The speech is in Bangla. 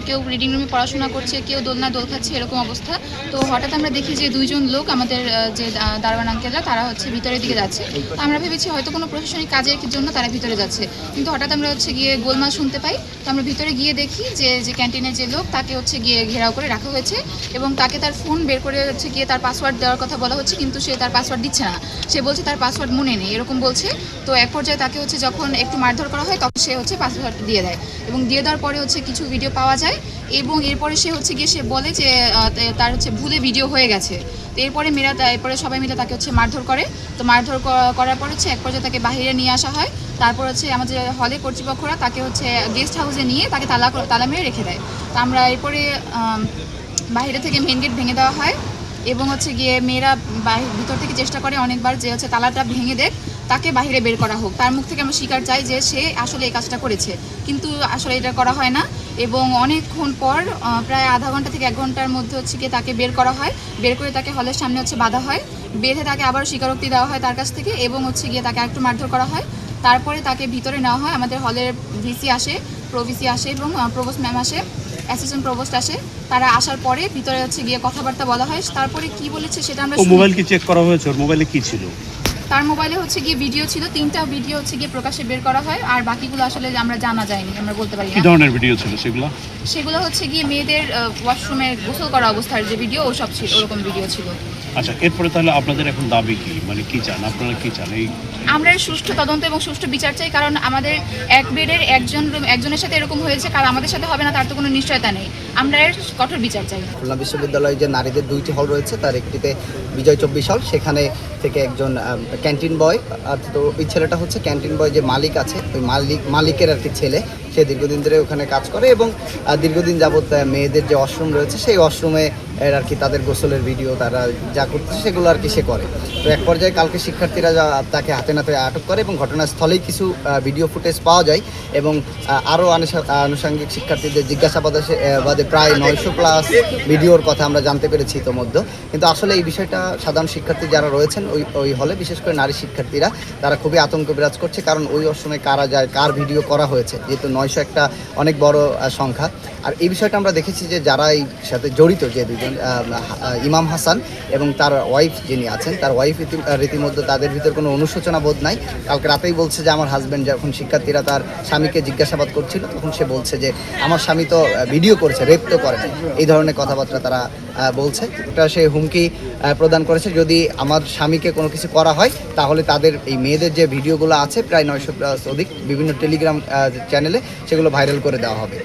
কেউ রিডিং রুমে পড়াশোনা করছে, কেউ দোলনা দোল খাচ্ছে, এরকম অবস্থা। তো হঠাৎ আমরা দেখি যে দুইজন লোক আমাদের যে দারোয়ান আঙ্কেলরা তারা হচ্ছে ভিতরের দিকে যাচ্ছে। তো আমরা ভেবেছি হয়তো কোনো প্রশাসনিক কাজের জন্য তারা ভিতরে যাচ্ছে, কিন্তু হঠাৎ আমরা হচ্ছে গিয়ে গোলমাল শুনতে পাই। তো আমরা ভিতরে গিয়ে দেখি যে ক্যান্টিনের যে লোক তাকে হচ্ছে গিয়ে ঘেরাও করে রাখা হয়েছে এবং তাকে তার ফোন বের করে হচ্ছে গিয়ে তার পাসওয়ার্ড দেওয়ার কথা বলা হচ্ছে, কিন্তু সে তার পাসওয়ার্ড দিচ্ছে না। সে বলছে তার পাসওয়ার্ড মনে নেই, এরকম বলছে। তো এক পর্যায়ে তাকে হচ্ছে যখন একটু মারধর করা হয় তখন সে হচ্ছে পাসওয়ার্ড দিয়ে দেয় এবং দিয়ে দেওয়ার পরে হচ্ছে কিছু ভিডিও পাওয়া যায় এবং এরপরে সে হচ্ছে গিয়ে সে বলে যে তার হচ্ছে ভুলে ভিডিও হয়ে গেছে। তো এরপরে সবাই মিলে তাকে হচ্ছে মারধর করে। তো মারধর করার পর হচ্ছে এক পর্যায়ে তাকে বাইরে নিয়ে আসা হয়। তারপর হচ্ছে আমাদের হলে কর্তৃপক্ষরা তাকে হচ্ছে গেস্ট হাউসে নিয়ে তাকে তালা মেরে রেখে দেয়। তো আমরা এরপরে বাইরে থেকে মেন গেট ভেঙে দেওয়া হয় এবং হচ্ছে গিয়ে মেয়েরা ভিতর থেকে চেষ্টা করে অনেকবার যে হচ্ছে তালাটা ভেঙে দেখ, তাকে বাইরে বের করা হোক। তার মুখ থেকে আমরা স্বীকার চাই যে সে আসলে এই কাজটা করেছে, কিন্তু আসলে এটা করা হয় না। এবং অনেকক্ষণ পর প্রায় আধা ঘন্টা থেকে 1 ঘন্টার মধ্যে হচ্ছে গিয়ে তাকে বের করা হয়। বের করে তাকে হলের সামনে হচ্ছে বাঁধা হয়, বেঁধে তাকে আবার স্বীকারোক্তি দেওয়া হয় তার কাছ থেকে এবং হচ্ছে গিয়ে তাকে একটু মারধর করা হয়। তারপরে তাকে ভিতরে নেওয়া হয়। আমাদের হলের ভিসি আসে, প্রভিসি আসে এবং প্রভোস্ট ম্যাম আসে, অ্যাসিস্ট্যান্ট প্রভোস্ট আসে। তারা আসার পরে ভিতরে হচ্ছে গিয়ে কথাবার্তা বলা হয়। তারপরে কি বলেছে সেটা আমরা মোবাইল কি চেক করা হয়েছে? ওর মোবাইলে কি ছিল? তার মোবাইলে হচ্ছে গিয়ে ভিডিও ছিল, 3টা ভিডিও হচ্ছে গিয়ে প্রকাশ্যে বের করা হয়, আর বাকিগুলো আসলে আমরা জানা যায়নি, আমরা বলতে পারি কি না। ধরনের ভিডিও ছিল সেগুলো? সেগুলো হচ্ছে গিয়ে মেয়েদের ওয়াশরুমে গোসল করা অবস্থার যে ভিডিও ওসব ছিল, ওরকম ভিডিও ছিল। আচ্ছা, এরপরে তাহলে আপনাদের এখন দাবি কি, মানে কি চান আপনারা, কি চান? এই আমরা সুষ্ঠু তদন্ত এবং সুষ্ঠু বিচার চাই, কারণ আমাদের এক বেডের একজনের সাথে এরকম হয়েছে, কারণ আমাদের সাথে হবে না তার তো কোনো নিশ্চয়তা নেই। আমরা এর কঠোর বিচার চাই। খুলনা বিশ্ববিদ্যালয়ে যে নারীদের 2টি হল রয়েছে, তার একটিতে বিজয় 24 হল, সেখানে থেকে একজন ক্যান্টিন বয়, তো ওই ছেলেটা হচ্ছে ক্যান্টিন বয় যে মালিক আছে, ওই মালিকের আর কি ছেলে। সে দীর্ঘদিন ধরে ওখানে কাজ করে এবং দীর্ঘদিন যাবৎ মেয়েদের যে ওয়াশরুম রয়েছে সেই ওয়াশরুমে আর কি তাদের গোসলের ভিডিও তারা যা করতেছে সেগুলো আর কি সে করে। তো এক পর্যায়ে কালকে শিক্ষার্থীরা তাকে হাতে নাতে আটক করে এবং ঘটনাস্থলেই কিছু ভিডিও ফুটেজ পাওয়া যায় এবং আরও আনুষঙ্গিক শিক্ষার্থীদের জিজ্ঞাসাবাদে প্রায় 900+ ভিডিওর কথা আমরা জানতে পেরেছি ইতোমধ্যে। কিন্তু আসলে এই বিষয়টা সাধারণ শিক্ষার্থী যারা রয়েছেন ওই হলে, বিশেষ করে নারী শিক্ষার্থীরা, তারা খুবই আতঙ্ক বিরাজ করছে, কারণ ওই ওয়াশরুমে কারা যায়, কার ভিডিও করা হয়েছে, যেহেতু 900 একটা অনেক বড় সংখ্যা। আর এই বিষয়টা আমরা দেখেছি যে যারা এই সাথে জড়িত, যে দুজন ইমাম হাসান এবং তার ওয়াইফ যিনি আছেন, তার ওয়াইফ রীতিমধ্যে তাদের ভিতর কোনো অনুশোচনা বোধ নাই। কালকে রাতেই বলছে যে আমার হাজব্যান্ড, যখন শিক্ষার্থীরা তার স্বামীকে জিজ্ঞাসাবাদ করছিল তখন সে বলছে যে আমার স্বামী তো ভিডিও করেছে, রেপ তো করে না, এই ধরনের কথাবার্তা তারা বলছে। এটা সে হুমকি প্রদান করেছে, যদি আমার স্বামীকে কোনো কিছু করা হয় তাহলে তাদের এই মেয়েদের যে ভিডিওগুলো আছে প্রায় 900+ অধিক বিভিন্ন টেলিগ্রাম চ্যানেলে, সেগুলো ভাইরাল করে দেওয়া হবে।